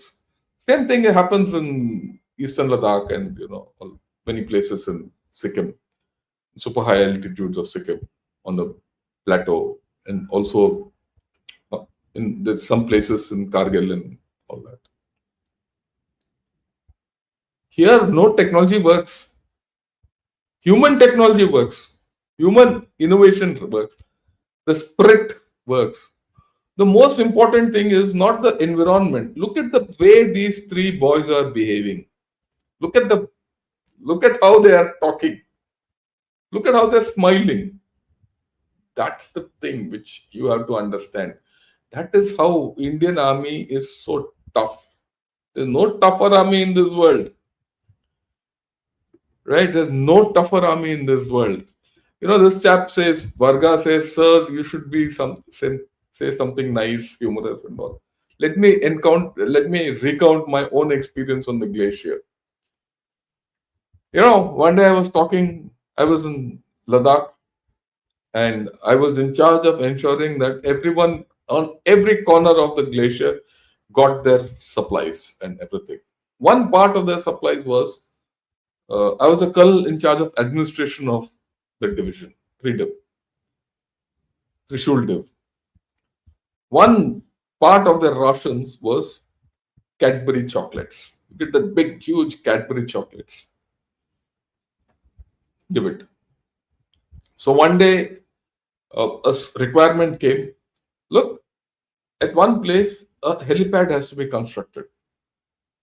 Same thing happens in eastern Ladakh and many places in Sikkim, super high altitudes of Sikkim on the plateau, and also in some places in Kargil and all that. Here, no technology works. Human technology works. Human innovation works. The spirit works. The most important thing is not the environment. Look at the way these 3 boys are behaving. Look at how they are talking. Look at how they're smiling. That's the thing which you have to understand. That is how Indian army is so tough. There's no tougher army in this world. Right? There's no tougher army in this world. This chap says, Varga says, sir, you should be say something nice, humorous and all. Let me recount my own experience on the glacier. One day I was Ladakh, and I was in charge of ensuring that everyone on every corner of the glacier got their supplies and everything. One part of their supplies was I was the colonel in charge of administration of the division, Trishul Div. One part of their rations was Cadbury chocolates. You get the big, huge Cadbury chocolates. Give it. So one day, requirement came. Look, at one place, a helipad has to be constructed.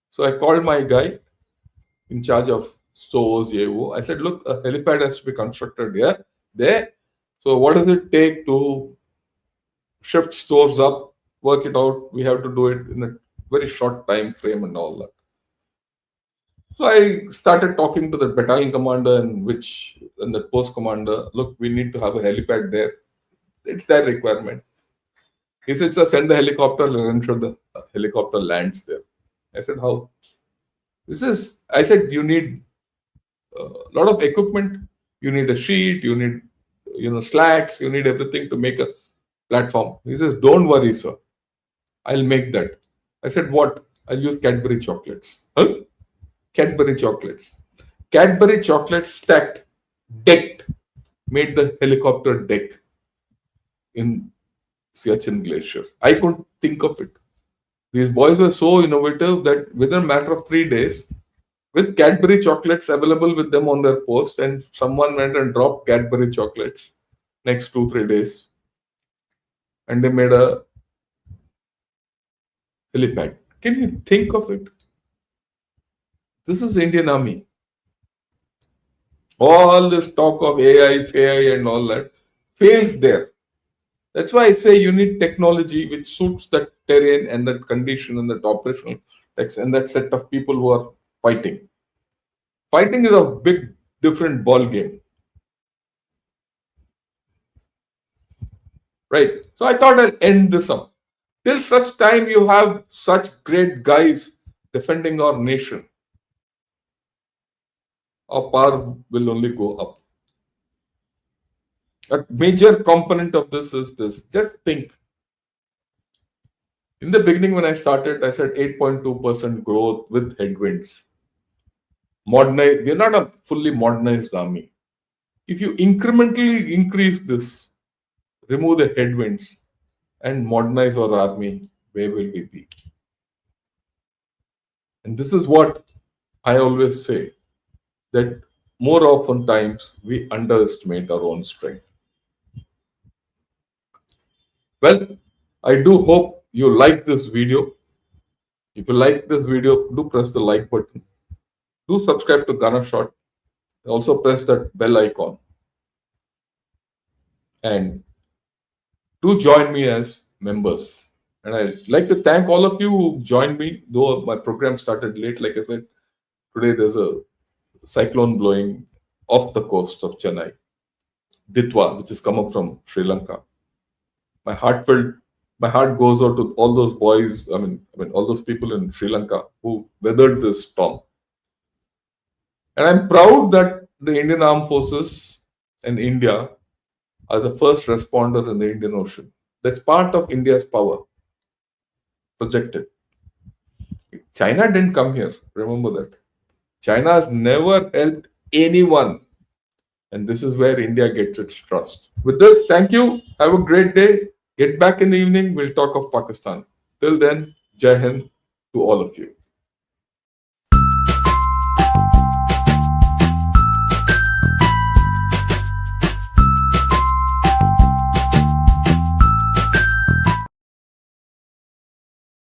So I called my guy in charge of stores, I said, look, a helipad has to be constructed here, there. So what does it take to shift stores up, work it out? We have to do it in a very short time frame and all that. So I started talking to the battalion commander and the post commander. Look, we need to have a helipad there. It's their requirement. He said, sir, send the helicopter and ensure the helicopter lands there. I said, how? I said, you need a lot of equipment. You need a sheet, you need, slats, you need everything to make a platform. He says, don't worry, sir. I'll make that. I said, what? I'll use Cadbury chocolates. Huh? Cadbury chocolates. Cadbury chocolates stacked, decked, made the helicopter deck in Siachen Glacier. I couldn't think of it. These boys were so innovative that within a matter of 3 days, with Cadbury chocolates available with them on their post, and someone went and dropped Cadbury chocolates next 2-3 days, and they made a helipad. Can you think of it? This is Indian Army. All this talk of AI and all that fails there. That's why I say you need technology which suits that terrain and that condition and that operational text and that set of people who are fighting. Fighting is a big different ball game. Right. So I thought I'll end this up. Till such time you have such great guys defending our nation, our power will only go up. A major component of this is this. Just think. In the beginning, when I started, I said 8.2% growth with headwinds. We're not a fully modernized army. If you incrementally increase this, remove the headwinds, and modernize our army, where will we be? And this is what I always say, that more often times we underestimate our own strength. Well, I do hope you like this video. If you like this video, do press the like button. Do subscribe to Gunner Shot. Also press that bell icon. And do join me as members. And I'd like to thank all of you who joined me, though my program started late. Like I said, today there's a cyclone blowing off the coast of Chennai, Ditwa, which has come up from Sri Lanka. My heart goes out to all those boys, all those people in Sri Lanka who weathered this storm. And I'm proud that the Indian Armed Forces and India are the first responder in the Indian Ocean. That's part of India's power projected. China didn't come here. Remember that. China has never helped anyone. And this is where India gets its trust. With this, thank you. Have a great day. Get back in the evening. We'll talk of Pakistan. Till then, Jai Hind to all of you.